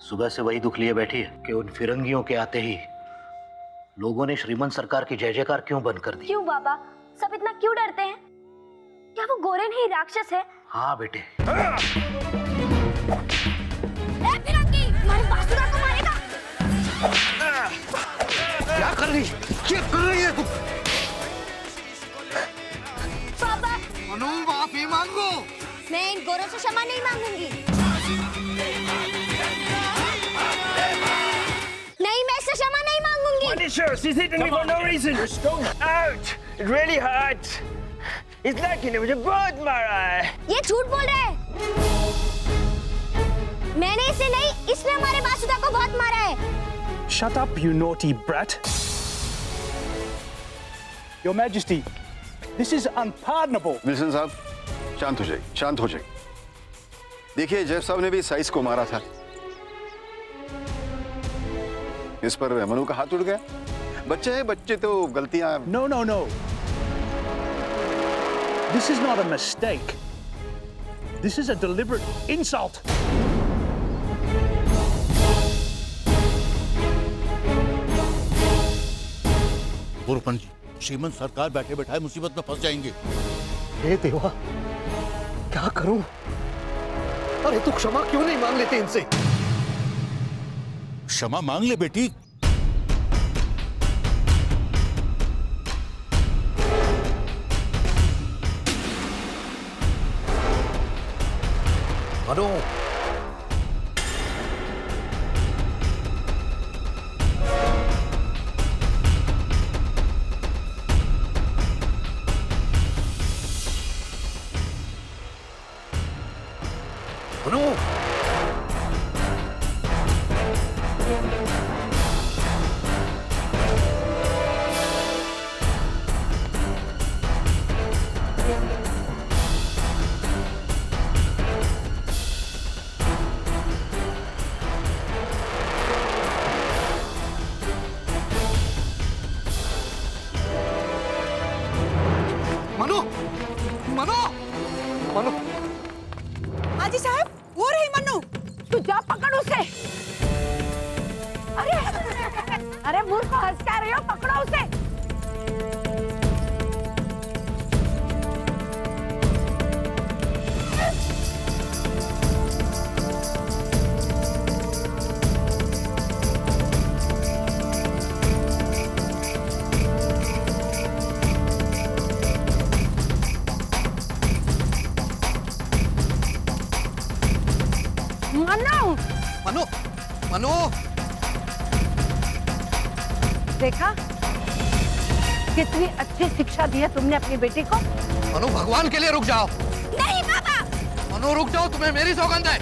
सुबह से वही दुख लिए बैठी है कि उन फिरंगियों के आते ही लोगों ने श्रीमंत सरकार की जय जयकार क्यों बंद कर दी? क्यों बाबा, सब इतना क्यों डरते हैं? क्या वो गोरे नहीं राक्षस है? हाँ बेटे। फिरंगी, हमारे बासुरा को मारेगा। क्या कर रही है तू? पापा, मनु माफी मांगो। मैं इन गोरों से क्षमा नहीं मांगूंगी। नहीं, मैं इससे क्षमा नहीं मांगूंगी। Punisher, she's hitting me for no reason. Ouch! It really hurts. It's like मुझे बहुत मारा है। ये झूठ बोल रहा है। मैंने इसे नहीं, इसने हमारे बासुदा को बहुत मारा है। Shut up, you naughty brat. Your Majesty, this is unpardonable. Wilson साहब, शांत हो जाइए, शांत हो जाइए। देखिए, जैफ साहब ने भी साइस को मारा था। इस पर मनु का हाथ उड़ गया। बच्चे हैं, बच्चे तो गलतियां। No, no, no. This is not a mistake. This is a deliberate insult. बुरपन जी, श्रीमंत सरकार बैठे बैठाए मुसीबत में फंस जाएंगे। हे देवा, क्या करूं? अरे तू क्षमा क्यों नहीं मांग लेते इनसे? क्षमा मांग ले बेटी। मनु, मनु, मनु, मनु, मनु। हाजी साहब, वो रही मन्नू। तू जा पकड़ उसे। अरे अरे मूर्ख, हंस क्या रहे हो? पकड़ो उसे। मनु, मनु, मनु। देखा कितनी अच्छी शिक्षा दी है तुमने अपनी बेटी को। मनु, भगवान के लिए रुक जाओ। नहीं पापा। मनु रुक जाओ, तुम्हें मेरी सौगंध है,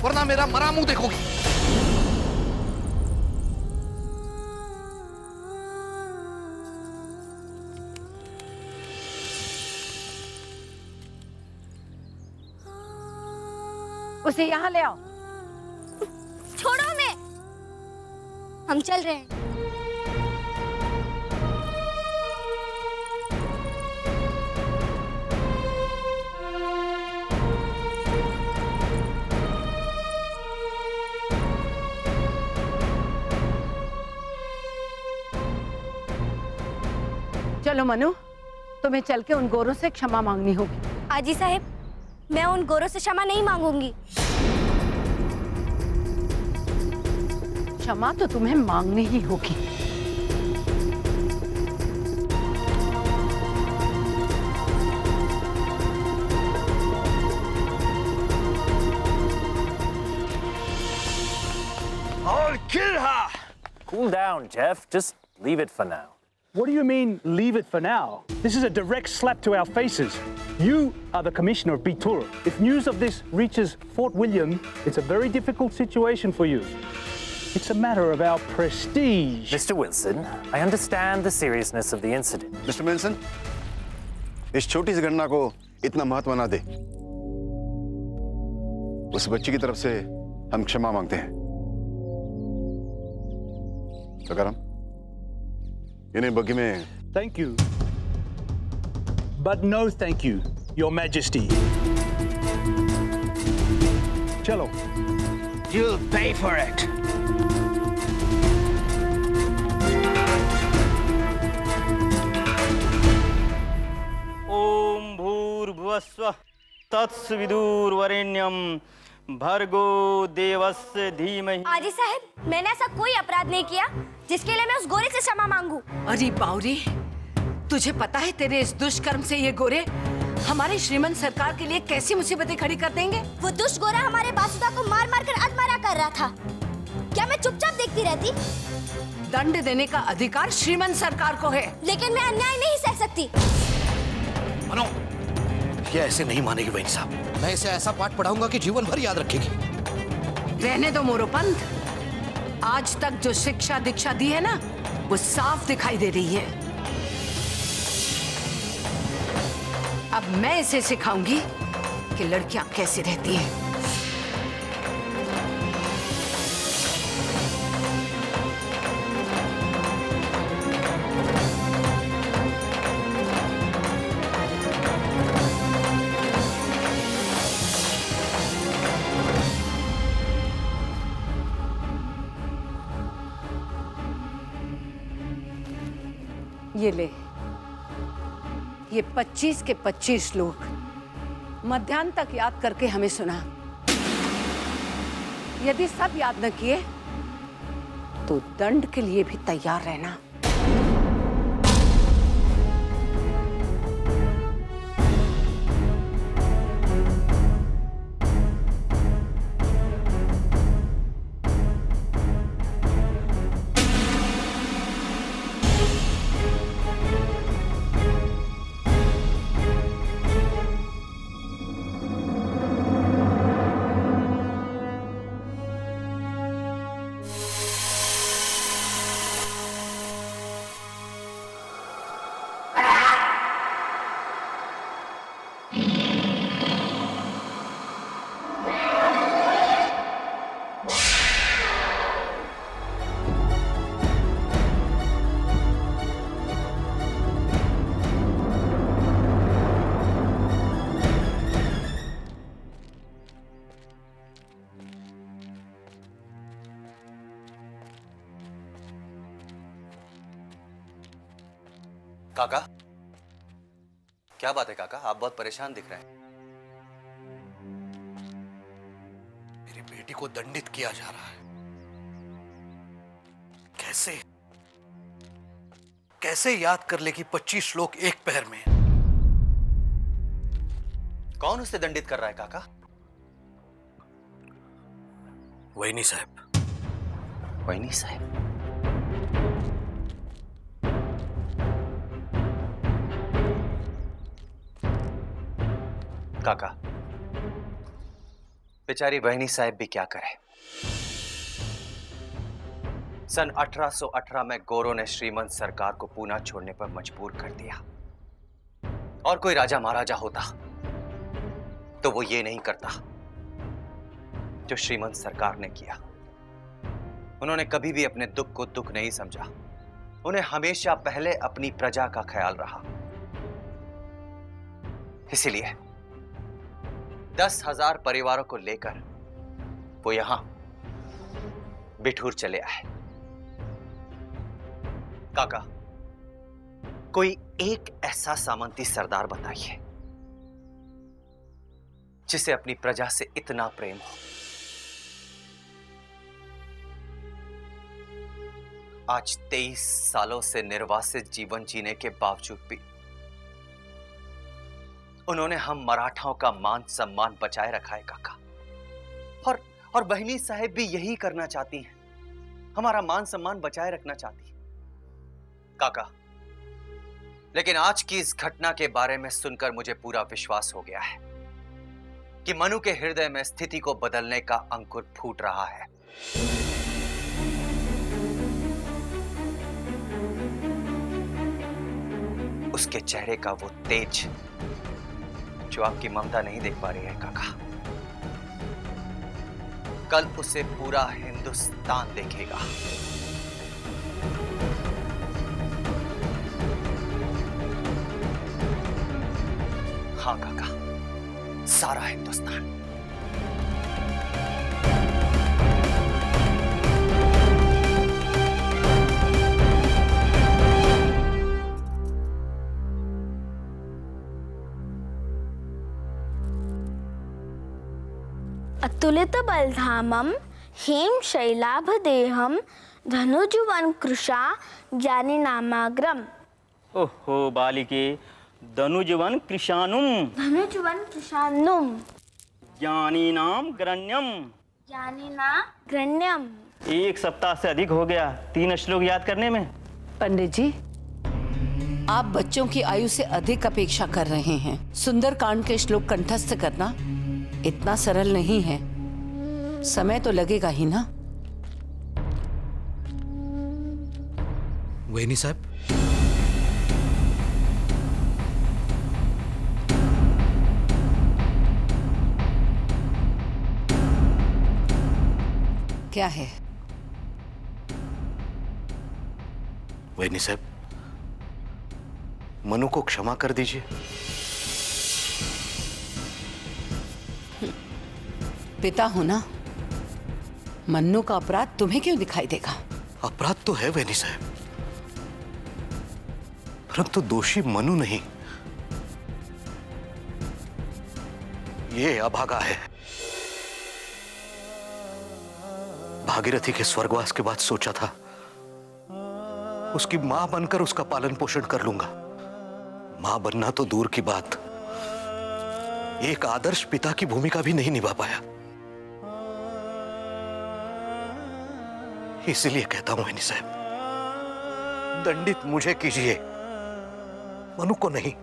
वरना मेरा मरा मुंह देखोगी। उसे यहाँ ले आओ। छोड़ो, मैं। हम चल रहे हैं। चलो मनु, तुम्हें चल के उन गोरों से क्षमा मांगनी होगी। आजी साहब, मैं उन गोरों से क्षमा नहीं मांगूंगी। क्षमा तो तुम्हें मांगनी ही होगी। I'll kill her. Cool down, Jeff. Just leave it for now. What do you mean, leave it for now? This is a direct slap to our faces. You are the commissioner of Bitur. If news of this reaches Fort William, it's a very difficult situation for you. It's a matter of our prestige. Mr. Wilson, I understand the seriousness of the incident. Mister mention, इस छोटी सी घटना को इतना महत्व ना दे। उस बच्ची की तरफ से हम क्षमा मांगते हैं। सकाराम, इन्हें बग्गी में। Thank you. But no thank you, Your Majesty. चलो। You'll pay for it. ओम भूर्भुवस्व तत्सविदुर्वरेण्यम भर्गो देवस्य धीमहि। आजी साहब, मैंने ऐसा कोई अपराध नहीं किया जिसके लिए मैं उस गोरे से क्षमा मांगू। अरे बावरी, तुझे पता है तेरे इस दुष्कर्म से ये गोरे हमारे श्रीमंत सरकार के लिए कैसी मुसीबतें खड़ी कर देंगे? वो दुष्ट गोरा हमारे बासुदा को मार मार कर अधमरा कर रहा था। क्या मैं चुपचाप देखती रहती? दंड देने का अधिकार श्रीमंत सरकार को है, लेकिन मैं अन्याय नहीं सह सकती। मनो, ये ऐसे नहीं मानेगी वहीन साहब। मैं इसे ऐसा पाठ पढ़ाऊंगा कि जीवन भर याद रखेगी। रहने दो मोरोपंत, आज तक जो शिक्षा दीक्षा दी है ना, वो साफ दिखाई दे रही है। अब मैं इसे सिखाऊंगी कि लड़कियां कैसे रहती हैं। ये ले, ये 25 के 25 श्लोक मध्याह्न तक याद करके हमें सुना। यदि सब याद न किए तो दंड के लिए भी तैयार रहना। काका, क्या बात है काका? आप बहुत परेशान दिख रहे हैं। मेरी बेटी को दंडित किया जा रहा है। कैसे कैसे याद कर लेगी 25 श्लोक एक पैर में? कौन उसे दंडित कर रहा है काका? वहीनी साहब। वहीनी साहब? काका, बेचारी वहीनी साहब भी क्या करे। सन 1818 में गोरों ने श्रीमंत सरकार को पूना छोड़ने पर मजबूर कर दिया। और कोई राजा महाराजा होता तो वो ये नहीं करता जो श्रीमंत सरकार ने किया। उन्होंने कभी भी अपने दुख को दुख नहीं समझा। उन्हें हमेशा पहले अपनी प्रजा का ख्याल रहा। इसीलिए 10,000 परिवारों को लेकर वो यहां बिठूर चले आए। काका, कोई एक ऐसा सामंती सरदार बताइए जिसे अपनी प्रजा से इतना प्रेम हो। आज 23 सालों से निर्वासित जीवन जीने के बावजूद भी उन्होंने हम मराठाओं का मान सम्मान बचाए रखा है काका। और बहनी साहब भी यही करना चाहती हैं, हमारा मान सम्मान बचाए रखना चाहती हैं काका। लेकिन आज की इस घटना के बारे में सुनकर मुझे पूरा विश्वास हो गया है कि मनु के हृदय में स्थिति को बदलने का अंकुर फूट रहा है। उसके चेहरे का वो तेज जो आपकी ममता नहीं देख पा रही है काका, कल उसे पूरा हिंदुस्तान देखेगा। हाँ काका, सारा हिंदुस्तान। तुलित बलधामम हेम शैलाभ देहम धनुजुवन कृषा ज्ञानी नामाग्रम। ओहो बालिके, धनुजवन कृशानुम धनुजुवन कृशानुम ज्ञानी नाम ग्रण्यम। ज्ञानी ना ग्रण्यम। 1 सप्ताह से अधिक हो गया 3 श्लोक याद करने में। पंडित जी, आप बच्चों की आयु से अधिक अपेक्षा कर रहे हैं। सुंदरकांड के श्लोक कंठस्थ करना इतना सरल नहीं है, समय तो लगेगा ही ना। वेनी साहब, क्या है? वेनी साहब, मनु को क्षमा कर दीजिए। पिता हो ना, मन्नू का अपराध तुम्हें क्यों दिखाई देगा? अपराध तो है वेनी साहब, परंतु दोषी मनु नहीं, ये अभागा है। भागीरथी के स्वर्गवास के बाद सोचा था उसकी मां बनकर उसका पालन पोषण कर लूंगा। मां बनना तो दूर की बात, एक आदर्श पिता की भूमिका भी नहीं निभा पाया। इसलिए कहता हूं वेनी साहब, दंडित मुझे कीजिए, मनु को नहीं।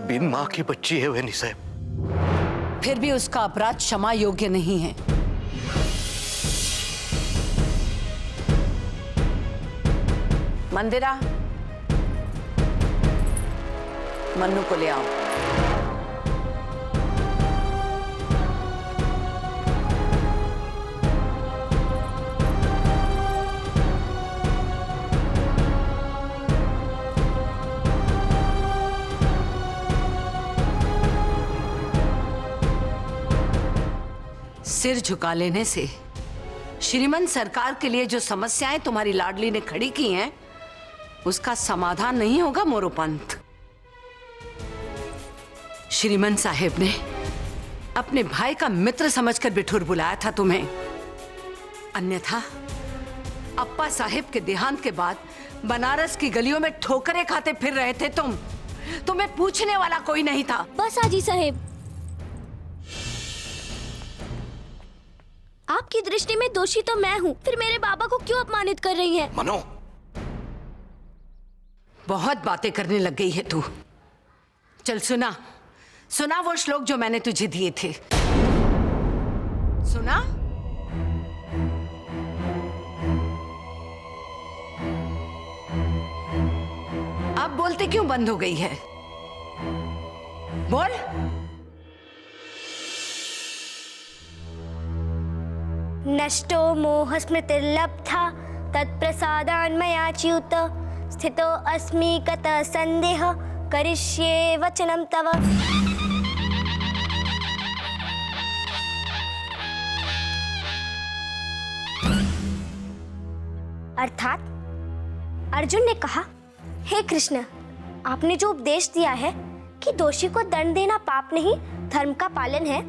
बिन मां की बच्ची है वेनी साहब। फिर भी उसका अपराध क्षमा योग्य नहीं है। मंदिरा, मन्नू को ले आओ। सिर झुका लेने से श्रीमंत सरकार के लिए जो समस्याएं तुम्हारी लाडली ने खड़ी की हैं, उसका समाधान नहीं होगा मोरोपंत। श्रीमंत साहेब ने अपने भाई का मित्र समझकर बिठूर बुलाया था तुम्हें, अन्यथा अप्पा साहेब के देहांत के बाद बनारस की गलियों में ठोकरें खाते फिर रहे थे तुम। तुम्हें पूछने वाला कोई नहीं था। बस आजी साहेब, आपकी दृष्टि में दोषी तो मैं हूँ, फिर मेरे बाबा को क्यों अपमानित कर रही हैं? मनो, बहुत बातें करने लग गई है तू। चल सुना, सुना वो श्लोक जो मैंने तुझे दिए थे। सुना? अब बोलते क्यों बंद हो गई है? बोल। नष्टो मोह स्मृतिर्लब्धा तत्प्रसादान् मया च्युत स्थितो अस्मि कतः संदेह करिष्ये वचनं तव। अर्थात अर्जुन ने कहा, हे कृष्ण, आपने जो उपदेश दिया है कि दोषी को दंड देना पाप नहीं धर्म का पालन है,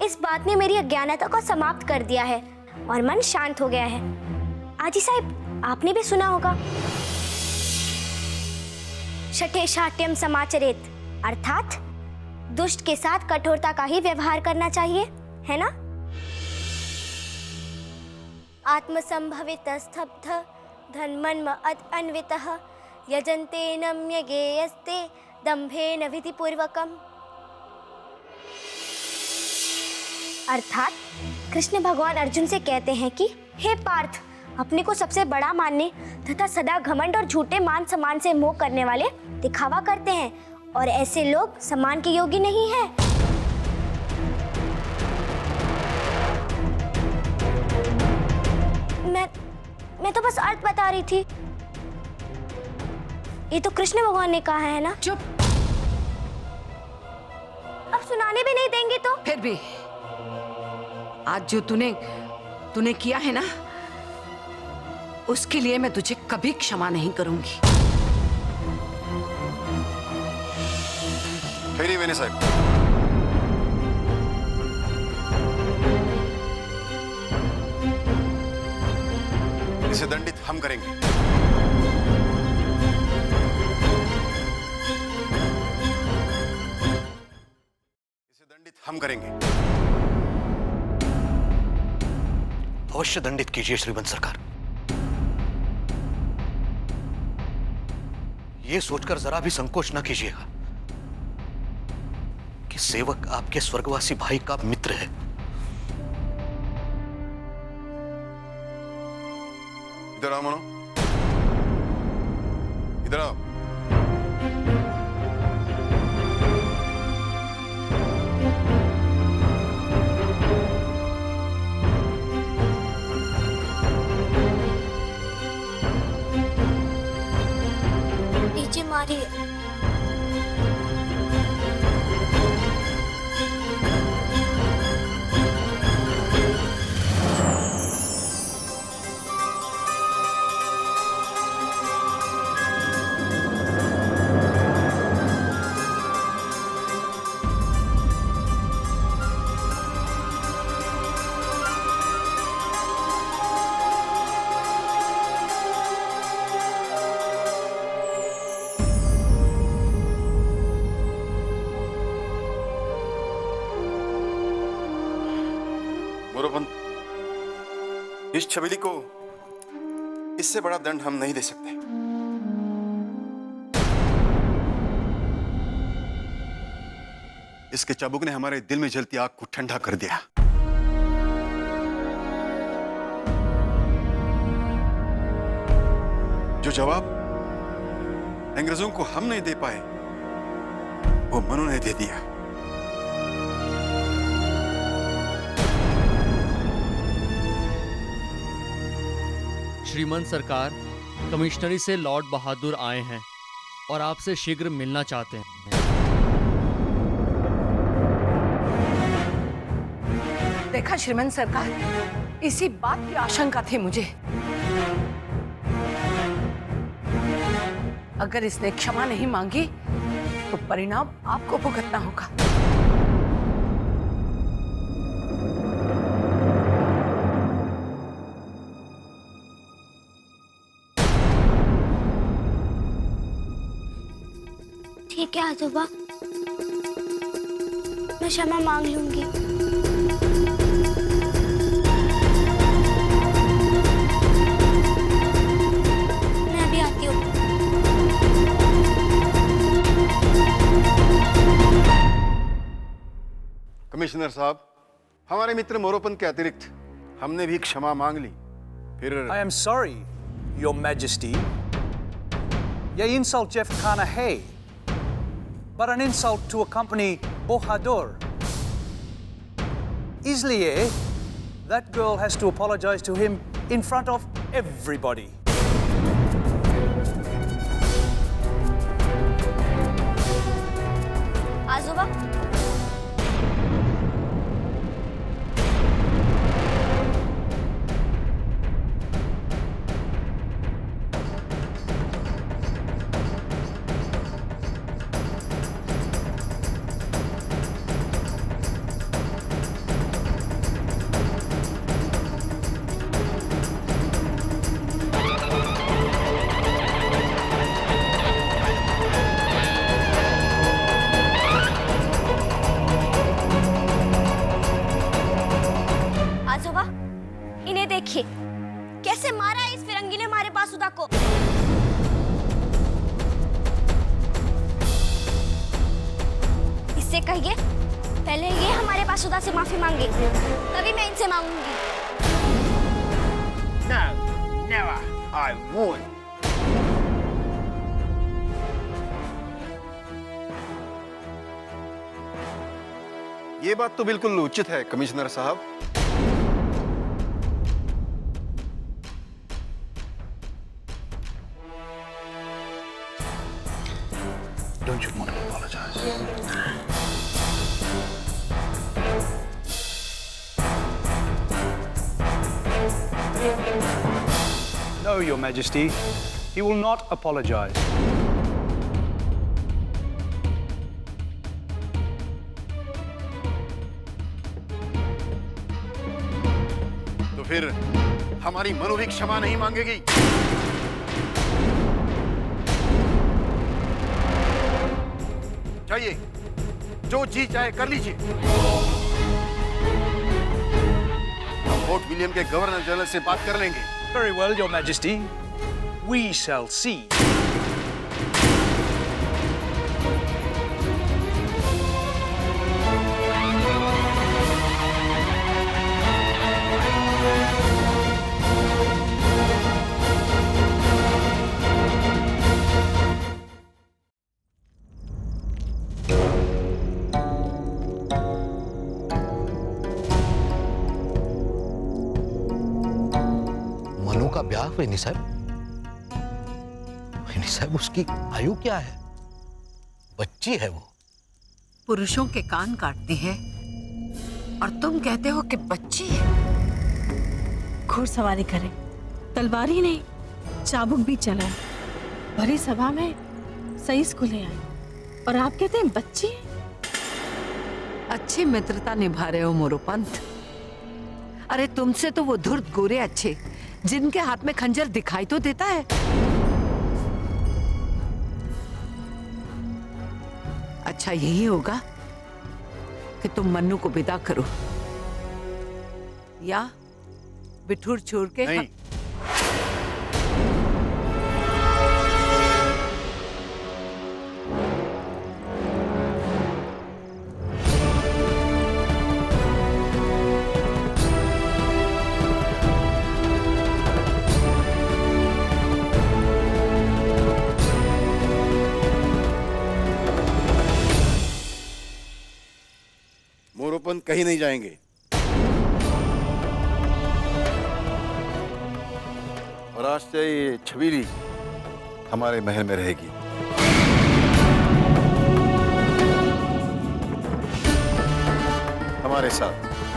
इस बात ने मेरी अज्ञानता को समाप्त कर दिया है और मन शांत हो गया है। आजी साहब, आपने भी सुना होगा, शठे शाट्यम समाचरेत, अर्थात दुष्ट के साथ कठोरता का ही व्यवहार करना चाहिए, है ना? आत्मसंभवित स्तब्ध धन्मन्म अत अन्वितः यजन्ते नम्यगेयस्ते दंभेन विधिपूर्वकम्। अर्थात कृष्ण भगवान अर्जुन से कहते हैं कि हे पार्थ, अपने को सबसे बड़ा मानने तथा सदा घमंड और झूठे मान सम्मान से मोह करने वाले दिखावा करते हैं और ऐसे लोग सम्मान के योग्य नहीं हैं। मैं तो बस अर्थ बता रही थी। ये तो कृष्ण भगवान ने कहा है ना। चुप। अब सुनाने भी नहीं देंगे तो? फिर भी आज जो तूने किया है ना, उसके लिए मैं तुझे कभी क्षमा नहीं करूंगी। खैरी वेने साहब, इसे दंडित हम करेंगे। इसे दंडित हम करेंगे। अवश्य दंडित कीजिए श्रीमंत सरकार। यह सोचकर जरा भी संकोच न कीजिएगा कि सेवक आपके स्वर्गवासी भाई का मित्र है। इधर आओ मनो, इधर आओ। नीचे मारिए। मोरोपंत, इस छबीली को इससे बड़ा दंड हम नहीं दे सकते। इसके चाबुक ने हमारे दिल में जलती आग को ठंडा कर दिया। जो जवाब अंग्रेजों को हम नहीं दे पाए, वो मनु ने दे दिया। श्रीमंत सरकार, कमिश्नरी से लॉर्ड बहादुर आए हैं और आपसे शीघ्र मिलना चाहते हैं। देखा श्रीमंत सरकार, इसी बात की आशंका थी मुझे। अगर इसने क्षमा नहीं मांगी तो परिणाम आपको भुगतना होगा। ठीक है आजोबा, मैं क्षमा मांग लूंगी। मैं अभी आती हूँ। कमिश्नर साहब, हमारे मित्र मोरोपन के अतिरिक्त हमने भी क्षमा मांग ली। फिर I am sorry, Your Majesty. ये insult Jeff खाना है, but an insult to a company Bohadur. इसलिए that girl has to apologize to him in front of everybody. आजोबा, आजोबा, इन्हें देखिए कैसे मारा है इस फिरंगी ने हमारे बासुदा को। इससे कहिए पहले ये हमारे बासुदा से माफी मांगे, तभी मैं इनसे मांगूंगी। No, never. I won't. ये बात तो बिल्कुल उचित है कमिश्नर साहब। Don't you want to apologize? No, Your Majesty. He will not apologize. फिर हमारी मनु भी क्षमा नहीं मांगेगी। चाहिए जो जी चाहे कर लीजिए। हम फोर्ट विलियम के गवर्नर जनरल से बात कर लेंगे। Very well, Your Majesty. We shall see. Manu का ब्याह वेनी साहब? वेनी साहब, उसकी आयु क्या है? बच्ची है वो। पुरुषों के कान काटती है और तुम कहते हो कि बच्ची है। घुड़सवारी करें, तलवार ही नहीं चाबुक भी चलाए, भरी सभा में सही को ले आए, और आप कहते हैं बच्ची है। अच्छी मित्रता निभा रहे हो मोरोपंत। अरे तुमसे तो वो धुर्त गोरे अच्छे, जिनके हाथ में खंजर दिखाई तो देता है। अच्छा यही होगा कि तुम मन्नू को विदा करो, या बिठूर छोड़ के नहीं। मोरोपंत कहीं नहीं जाएंगे। और आज से ये छबीली हमारे महल में रहेगी। हमारे साथ।